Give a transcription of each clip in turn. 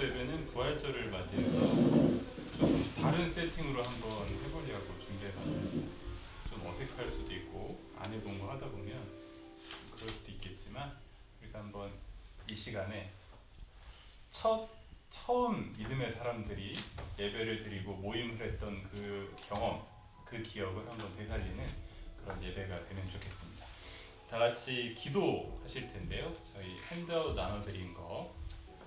예배는 부활절을 맞이해서 좀 다른 세팅으로 한번 해보려고 준비해봤습니다. 좀 어색할 수도 있고 안 해본 거 하다 보면 그럴 수도 있겠지만 우리가 한번 이 시간에 처음 믿음의 사람들이 예배를 드리고 모임을 했던 그 경험, 그 기억을 한번 되살리는 그런 예배가 되면 좋겠습니다. 다 같이 기도하실 텐데요. 저희 핸드아웃 나눠드린 거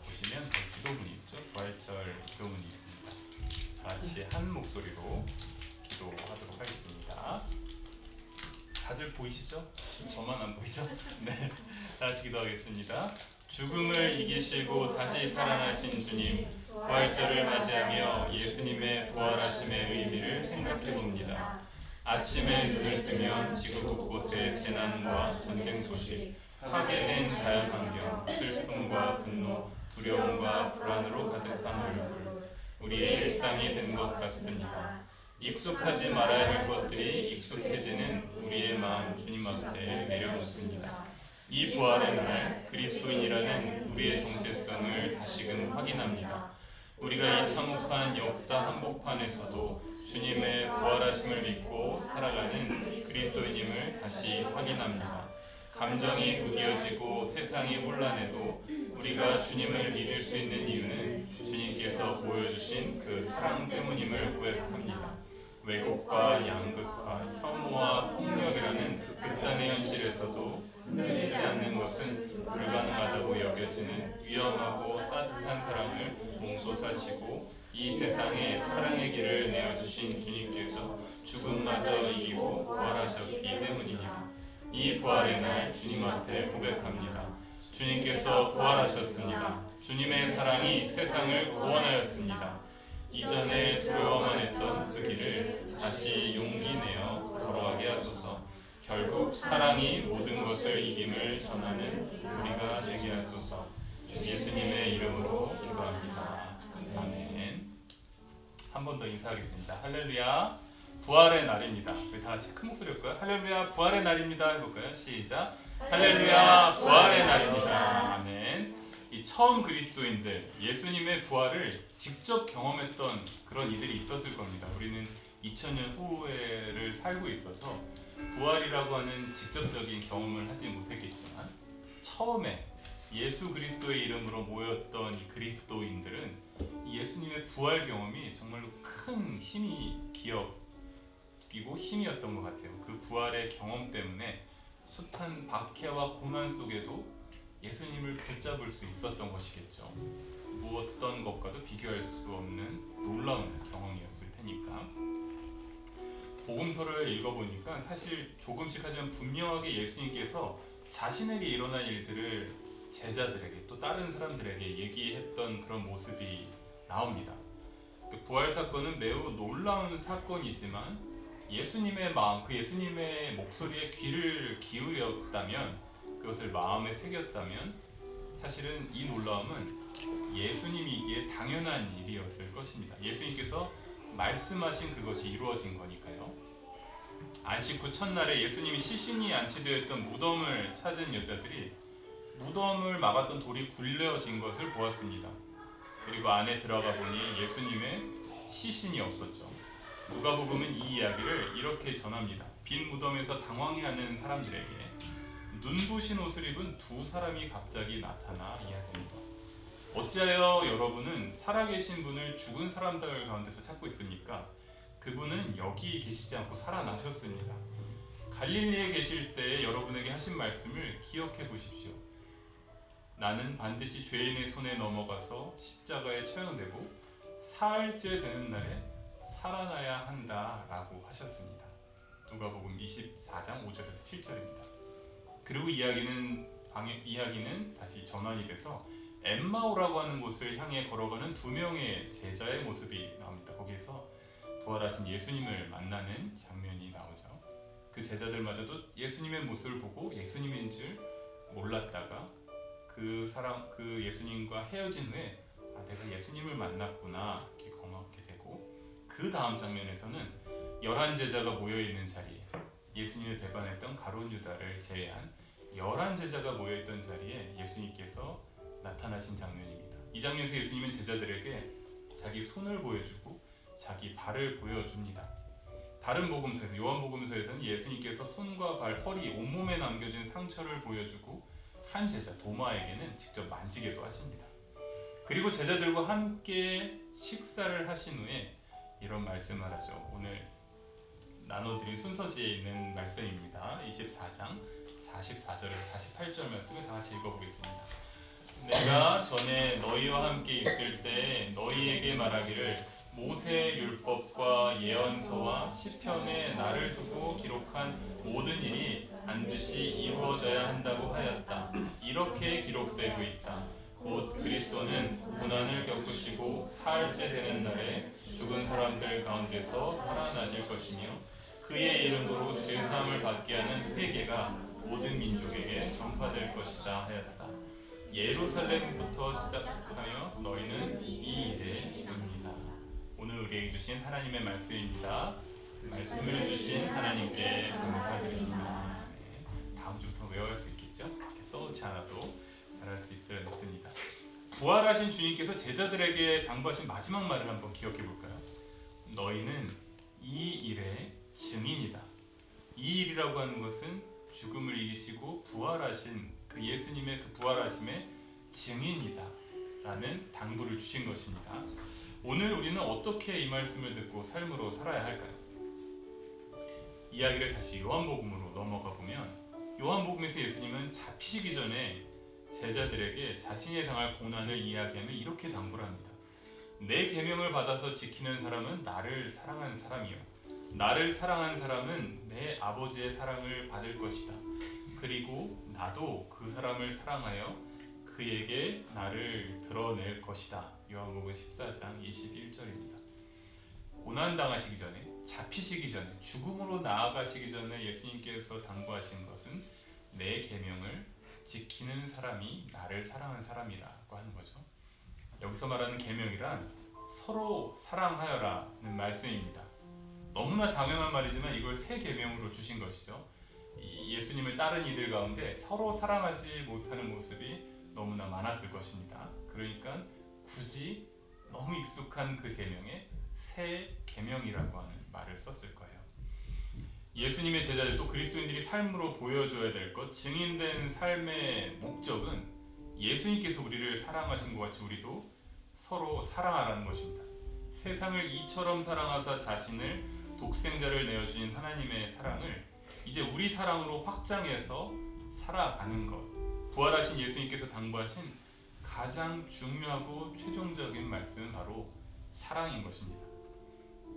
보시면 기도문이 있죠. 부활절 기도문이 있습니다. 다 같이 한 목소리로 기도하도록 하겠습니다. 다들 보이시죠? 저만 안 보이죠? 네, 다 같이 기도하겠습니다. 죽음을 이기시고 다시 살아나신 주님, 부활절을 맞이하며 예수님의 부활하심의 의미를 생각해 봅니다. 아침에 눈을 뜨면 지구 곳곳에 재난과 전쟁 소식, 파괴된 자연환경, 슬픔과 분노, 두려움과 불안으로 가득한 얼굴, 우리의 일상이 된 것 같습니다. 익숙하지 말아야 할 것들이 익숙해지는 우리의 마음 주님 앞에 내려놓습니다. 이 부활의 날 그리스도인이라는 우리의 정체성을 다시금 확인합니다. 우리가 이 참혹한 역사 한복판에서도 주님의 부활하심을 믿고 살아가는 그리스도인임을 다시 확인합니다. 감정이 무뎌지고 세상이 혼란해도 우리가 주님을 믿을 수 있는 이유는 주님께서 보여주신 그 사랑 때문임을 고백합니다. 왜곡과 양극화, 혐오와 폭력이라는 극단의 현실에서도 흔들리지 않는 것은 불가능하다고 여겨지는 위험하고 따뜻한 사랑을 몸소사시고 이 세상에 사랑의 길을 내어주신 주님께서 죽음마저 이기고 부활하셨기 때문입니다. 이 부활의 날 주님 앞에 고백합니다. 주님께서 부활하셨습니다. 주님의 사랑이 세상을 구원하였습니다. 이전에 두려워만 했던 그 길을 다시 용기 내어 걸어가게 하소서. 결국 사랑이 모든 것을 이김을 전하는 우리가 되게 하소서. 예수님의 이름으로 기도합니다. 아멘. 한 번 더 인사하겠습니다. 할렐루야, 부활의 날입니다. 우리 다 같이 큰 목소리로 할까요? 할렐루야, 부활의 날입니다. 해볼까요? 시작. 할렐루야, 부활의 날입니다. 아멘. 이 처음 그리스도인들, 예수님의 부활을 직접 경험했던 그런 이들이 있었을 겁니다. 우리는 2000년 후에를 살고 있어서 부활이라고 하는 직접적인 경험을 하지 못했겠지만 처음에 예수 그리스도의 이름으로 모였던 이 그리스도인들은 이 예수님의 부활 경험이 정말로 큰 기억이고 힘이었던 것 같아요. 그 부활의 경험 때문에 숱한 박해와 고난 속에도 예수님을 붙잡을 수 있었던 것이겠죠. 무엇던 것과도 비교할 수 없는 놀라운 경험이었을 테니까. 복음서를 읽어보니까 사실 조금씩 하지만 분명하게 예수님께서 자신에게 일어난 일들을 제자들에게 또 다른 사람들에게 얘기했던 그런 모습이 나옵니다. 그 부활 사건은 매우 놀라운 사건이지만 예수님의 마음, 그 예수님의 목소리에 귀를 기울였다면, 그것을 마음에 새겼다면 사실은 이 놀라움은 예수님이기에 당연한 일이었을 것입니다. 예수님께서 말씀하신 그것이 이루어진 거니까요. 안식 후 첫날에 예수님이 시신이 안치되어 있던 무덤을 찾은 여자들이 무덤을 막았던 돌이 굴려진 것을 보았습니다. 그리고 안에 들어가 보니 예수님의 시신이 없었죠. 누가복음은 이 이야기를 이렇게 전합니다. 빈 무덤에서 당황해하는 사람들에게 눈부신 옷을 입은 두 사람이 갑자기 나타나 이야기합니다. 어찌하여 여러분은 살아계신 분을 죽은 사람들 가운데서 찾고 있습니까? 그분은 여기 계시지 않고 살아나셨습니다. 갈릴리에 계실 때 여러분에게 하신 말씀을 기억해 보십시오. 나는 반드시 죄인의 손에 넘어가서 십자가에 처형되고 사흘째 되는 날에 살아나야 한다라고 하셨습니다. 누가복음 24장 5절에서 7절입니다. 그리고 이야기는 다시 전환이 돼서 엠마오라고 하는 곳을 향해 걸어가는 두 명의 제자의 모습이 나옵니다. 거기에서 부활하신 예수님을 만나는 장면이 나오죠. 그 제자들마저도 예수님의 모습을 보고 예수님인 줄 몰랐다가 그 예수님과 헤어진 후에 내가 예수님을 만났구나 이렇게 고맙게 되고, 그 다음 장면에서는 11제자가 모여있는 자리에 예수님을 배반했던 가룟 유다를 제외한 11제자가 모여있던 자리에 예수님께서 나타나신 장면입니다. 이 장면에서 예수님은 제자들에게 자기 손을 보여주고 자기 발을 보여줍니다. 다른 복음서에서, 요한복음서에서는 예수님께서 손과 발, 허리, 온몸에 남겨진 상처를 보여주고 한 제자 도마에게는 직접 만지게도 하십니다. 그리고 제자들과 함께 식사를 하신 후에 이런 말씀을 하죠. 오늘 나눠드린 순서지에 있는 말씀입니다. 24장 44절에서 48절 말씀을 다 같이 읽어보겠습니다. 내가 전에 너희와 함께 있을 때 너희에게 말하기를 모세의 율법과 예언서와 시편에 나를 두고 기록한 모든 일이 반드시 이루어져야 한다고 하였다. 이렇게 기록되고 있다. 곧 그리스도는 고난을 겪으시고 사흘째 되는 날에 죽은 사람들 가운데서 살아나실 것이며 그의 이름으로 죄사함을 받게 하는 회개가 모든 민족에게 전파될 것이다 하였다. 예루살렘부터 시작하여 너희는 이 일에 이릅니다. 오늘 우리에게 주신 하나님의 말씀입니다. 말씀을 주신 하나님께 감사드립니다. 네, 다음 주부터 외워할 수 있겠죠? 이렇게 써놓지 않아도 잘할 수 있습니다. 부활하신 주님께서 제자들에게 당부하신 마지막 말을 한번 기억해 볼까요? 너희는 이 일의 증인이다. 이 일이라고 하는 것은 죽음을 이기시고 부활하신 그 예수님의 그 부활하심의 증인이다 라는 당부를 주신 것입니다. 오늘 우리는 어떻게 이 말씀을 듣고 삶으로 살아야 할까요? 이야기를 다시 요한복음으로 넘어가 보면 요한복음에서 예수님은 잡히시기 전에 제자들에게 자신이 당할 고난을 이야기하며 이렇게 당부를 합니다. 내 계명을 받아서 지키는 사람은 나를 사랑하는 사람이요 나를 사랑하는 사람은 내 아버지의 사랑을 받을 것이다. 그리고 나도 그 사람을 사랑하여 그에게 나를 드러낼 것이다. 요한복음 14장 21절입니다. 고난당하시기 전에, 잡히시기 전에, 죽음으로 나아가시기 전에 예수님께서 당부하신 것은 내 계명을 지키는 사람이 나를 사랑하는 사람이라고 하는 거죠. 여기서 말하는 계명이란 서로 사랑하여라는 말씀입니다. 너무나 당연한 말이지만 이걸 새 계명으로 주신 것이죠. 예수님을 따른 이들 가운데 서로 사랑하지 못하는 모습이 너무나 많았을 것입니다. 그러니까 굳이 너무 익숙한 그 계명에 새 계명이라고 하는 말을 썼을 거예요. 예수님의 제자들 또 그리스도인들이 삶으로 보여줘야 될 것, 증인된 삶의 목적은 예수님께서 우리를 사랑하신 것 같이 우리도 서로 사랑하라는 것입니다. 세상을 이처럼 사랑하사 자신을 독생자를 내어주신 하나님의 사랑을 이제 우리 사랑으로 확장해서 살아가는 것, 부활하신 예수님께서 당부하신 가장 중요하고 최종적인 말씀은 바로 사랑인 것입니다.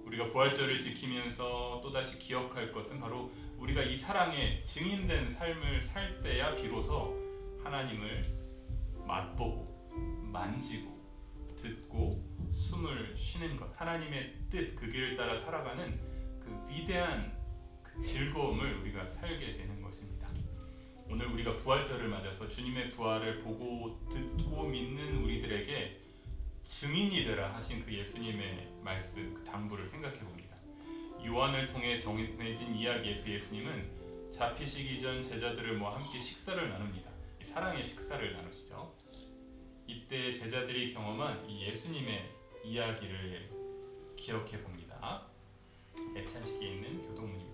우리가 부활절을 지키면서 또다시 기억할 것은 바로 우리가 이 사랑에 증인된 삶을 살 때야 비로소 하나님을 맛보고 만지고 듣고 숨을 쉬는 것, 하나님의 뜻, 그 길을 따라 살아가는 그 위대한 그 즐거움을 우리가 살게 되는 것입니다. 오늘 우리가 부활절을 맞아서 주님의 부활을 보고 듣고 믿는 우리들에게 증인이 되라 하신 그 예수님의 말씀, 그 당부를 생각해 봅니다. 요한을 통해 정해진 이야기에서 예수님은 잡히시기 전 제자들을 모아 함께 식사를 나눕니다. 사랑의 식사를 나누시죠. 이때 제자들이 경험한 이 예수님의 이야기를 기억해 봅니다. 애찬식에 있는 교동문입니다.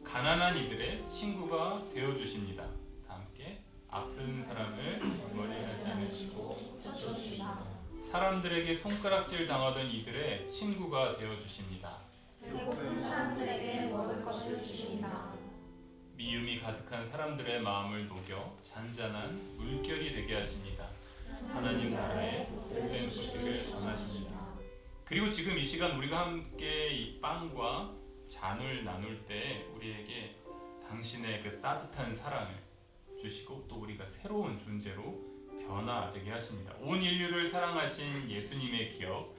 가난한 이들의 친구가 되어 주십니다. 다 함께 아픈 사람을 멀리하지 않으시고 쫓아주십니다. 사람들에게 손가락질 당하던 이들의 친구가 되어 주십니다. 배고픈 사람들에게 먹을 것을 주십니다. 미움이 가득한 사람들의 마음을 녹여 잔잔한 물결이 되게 하십니다. 하나님 나라의 복된 소식을 전하십니다. 그리고 지금 이 시간 우리가 함께 이 빵과 잔을 나눌 때 우리에게 당신의 그 따뜻한 사랑을 주시고 또 우리가 새로운 존재로 변화되게 하십니다. 온 인류를 사랑하신 예수님의 기억,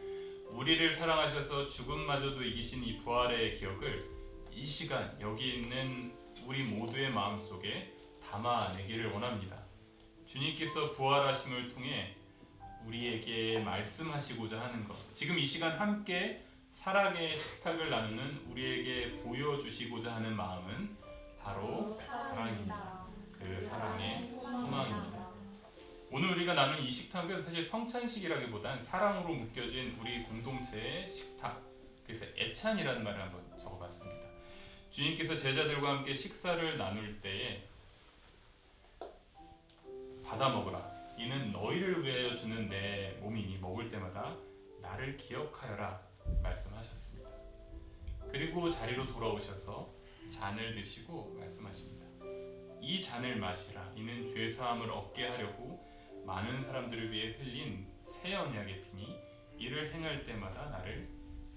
우리를 사랑하셔서 죽음마저도 이기신 이 부활의 기억을 이 시간 여기 있는 우리 모두의 마음속에 담아내기를 원합니다. 주님께서 부활하심을 통해 우리에게 말씀하시고자 하는 것, 지금 이 시간 함께 사랑의 식탁을 나누는 우리에게 보여주시고자 하는 마음은 바로 사랑입니다. 그 사랑의 소망입니다. 오늘 우리가 나눈 이 식탁은 사실 성찬식이라기보단 사랑으로 묶여진 우리 공동체의 식탁, 그래서 애찬이라는 말을 한번 적어봤습니다. 주님께서 제자들과 함께 식사를 나눌 때에 받아 먹으라, 이는 너희를 위하여 주는 내 몸이니 먹을 때마다 나를 기억하여라 말씀하셨습니다. 그리고 자리로 돌아오셔서 잔을 드시고 말씀하십니다. 이 잔을 마시라, 이는 죄사함을 얻게 하려고 많은 사람들을 위해 흘린 새 언약의 피니 이를 행할 때마다 나를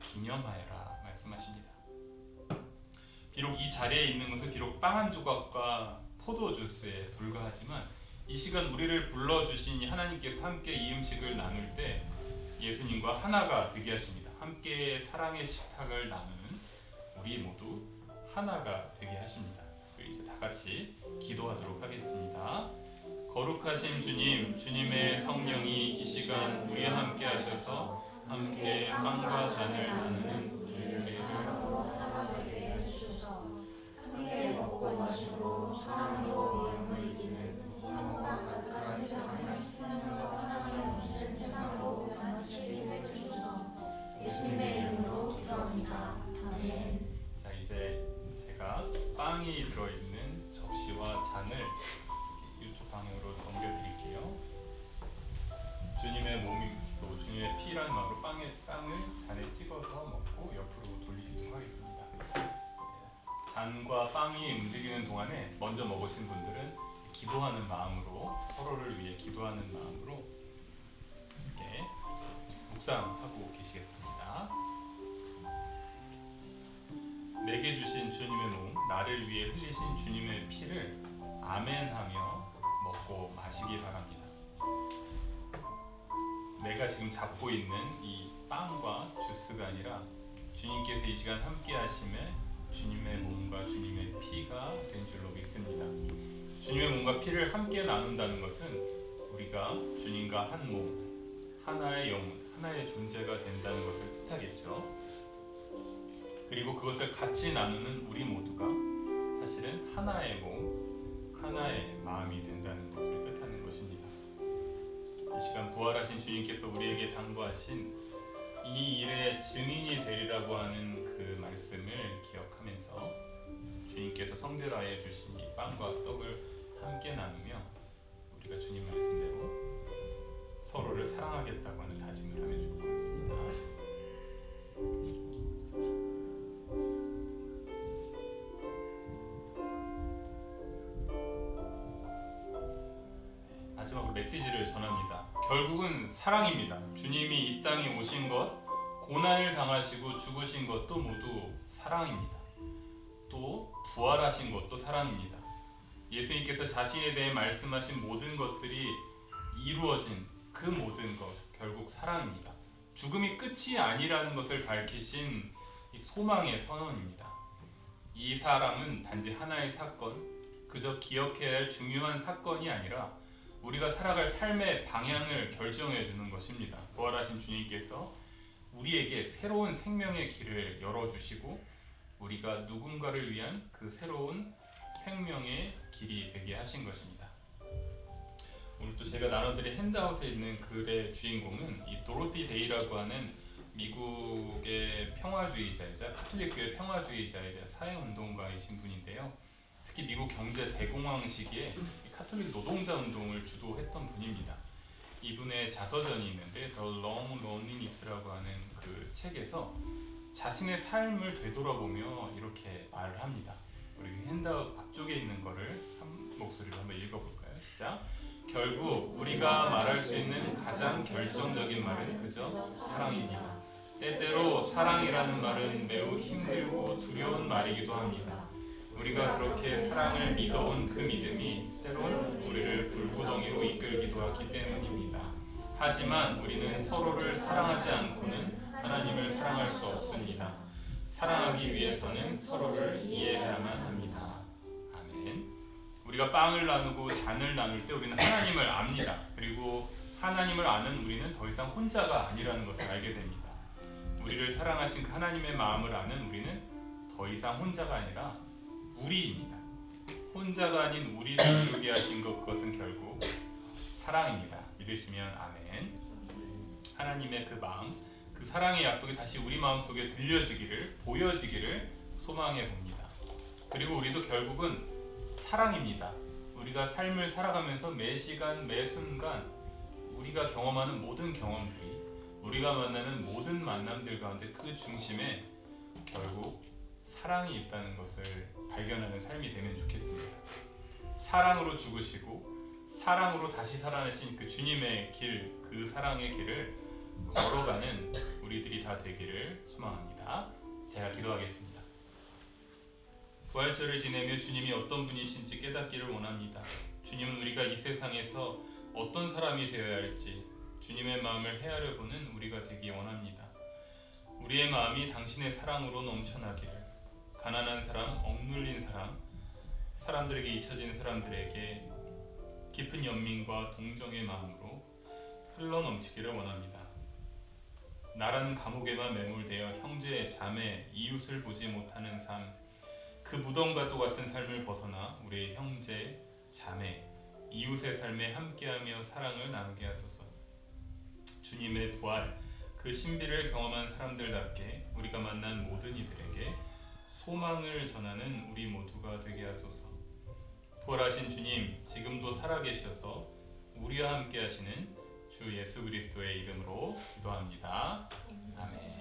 기념하여라 말씀하십니다. 비록 이 자리에 있는 것은 비록 빵 한 조각과 포도 주스에 불과하지만 이 시간 우리를 불러주신 하나님께서 함께 이 음식을 나눌 때 예수님과 하나가 되게 하십니다. 함께 사랑의 식탁을 나누는 우리 모두 하나가 되게 하십니다. 이제 다 같이 기도하도록 하겠습니다. 거룩하신 주님, 주님의 성령이 이 시간 우리와 함께 하셔서 함께 빵과 잔을 나누는 우리를 하나가 되게 해주소서. 함께 먹고 마시고 사랑으로 위험을 이기는 행복과 가득한 세상을 생명과 사랑이 넘치는 세상으로 변화시키게 해주소서. 예수님의 이름으로 기도합니다. 아멘. 자, 이제 제가 빵이 들어있는 접시와 잔을 이쪽 방향으로 넘겨드릴게요. 주님의 몸이 또 주님의 피라는 말로 빵을 잔에 찍어서 먹고 옆으로 돌리시도록 하겠습니다. 잔과 빵이 움직이는 동안에 먼저 먹으신 분들은 기도하는 마음으로, 서로를 위해 기도하는 마음으로 이렇게 묵상하고 계시겠습니다. 내게 주신 주님의 몸, 나를 위해 흘리신 주님의 피를 아멘하며 먹고 마시기 바랍니다. 내가 지금 잡고 있는 이 빵과 주스가 아니라 주님께서 이 시간 함께 하심에 주님의 몸과 주님의 피가 된 줄로 믿습니다. 주님의 몸과 피를 함께 나눈다는 것은 우리가 주님과 한 몸, 하나의 영혼, 하나의 존재가 된다는 것을 뜻하겠죠. 그리고 그것을 같이 나누는 우리 모두가 사실은 하나의 몸, 하나의 마음이 된다는 것을 뜻하는 것입니다. 이 시간 부활하신 주님께서 우리에게 당부하신 이 일의 증인이 되리라고 하는 그 말씀을 기억하면서 주님께서 성별하여 주신 이 빵과 떡을 함께 나누며 우리가 주님 말씀대로 서로를 사랑하겠다고 하는 다짐을 하면 좋을 것 같습니다. 마지막으로 메시지를 전합니다. 결국은 사랑입니다. 주님이 이 땅에 오신 것, 고난을 당하시고 죽으신 것도 모두 사랑입니다. 또 부활하신 것도 사랑입니다. 예수님께서 자신에 대해 말씀하신 모든 것들이 이루어진 그 모든 것, 결국 사랑입니다. 죽음이 끝이 아니라는 것을 밝히신 이 소망의 선언입니다. 이 사랑은 단지 하나의 사건, 그저 기억해야 할 중요한 사건이 아니라 우리가 살아갈 삶의 방향을 결정해 주는 것입니다. 부활하신 주님께서 우리에게 새로운 생명의 길을 열어주시고 우리가 누군가를 위한 그 새로운 생명의 길이 되게 하신 것입니다. 오늘 또 제가 나눠드린 핸드아웃에 있는 글의 주인공은 이 도로티 데이라고 하는 미국의 평화주의자이자 카톨릭교의 평화주의자이자 사회운동가이신 분인데요. 특히 미국 경제 대공황 시기에 카톨릭 노동자 운동을 주도했던 분입니다. 이분의 자서전이 있는데 The Long Loneliness라고 하는 그 책에서 자신의 삶을 되돌아보며 이렇게 말을 합니다. 우리 핸드아웃 앞쪽에 있는 거를 한 목소리로 한번 읽어볼까요? 시작. 결국 우리가 말할 수 있는 가장 결정적인 말은 그저 사랑입니다. 때때로 사랑이라는 말은 매우 힘들고 두려운 말이기도 합니다. 우리가 그렇게 사랑을 믿어온 그 믿음이 때론 우리를 불구덩이로 이끌기도 하기 때문입니다. 하지만 우리는 서로를 사랑하지 않고는 하나님을 사랑할 수 없습니다. 사랑하기 위해서는 서로를 이해해야만 합니다. 아멘. 우리가 빵을 나누고 잔을 나눌 때 우리는 하나님을 압니다. 그리고 하나님을 아는 우리는 더 이상 혼자가 아니라는 것을 알게 됩니다. 우리를 사랑하신 그 하나님의 마음을 아는 우리는 더 이상 혼자가 아니라 우리입니다. 혼자가 아닌 우리를 이루게 하신 것, 그것은 결국 사랑입니다. 믿으시면 아멘. 하나님의 그 마음, 그 사랑의 약속이 다시 우리 마음속에 들려지기를, 보여지기를 소망해 봅니다. 그리고 우리도 결국은 사랑입니다. 우리가 삶을 살아가면서 매 시간 매 순간 우리가 경험하는 모든 경험들이, 우리가 만나는 모든 만남들 가운데 그 중심에 결국 사랑이 있다는 것을 발견하는 삶이 되면 좋겠습니다. 사랑으로 죽으시고 사랑으로 다시 살아나신 그 주님의 길, 그 사랑의 길을 걸어가는 우리들이 다 되기를 소망합니다. 제가 기도하겠습니다. 부활절을 지내며 주님이 어떤 분이신지 깨닫기를 원합니다. 주님은 우리가 이 세상에서 어떤 사람이 되어야 할지 주님의 마음을 헤아려 보는 우리가 되기 원합니다. 우리의 마음이 당신의 사랑으로 넘쳐나기를, 가난한 사람, 억눌린 사람, 사람들에게 잊혀진 사람들에게 깊은 연민과 동정의 마음으로 흘러넘치기를 원합니다. 나라는 감옥에만 매몰되어 형제, 자매, 이웃을 보지 못하는 삶, 그 무덤과도 같은 삶을 벗어나 우리의 형제, 자매, 이웃의 삶에 함께하며 사랑을 나누게 하소서. 주님의 부활, 그 신비를 경험한 사람들답게 우리가 만난 모든 이들에게 소망을 전하는 우리 모두가 되게 하소서. 부활하신 주님, 지금도 살아계셔서 우리와 함께 하시는 주 예수 그리스도의 이름으로 기도합니다. 아멘.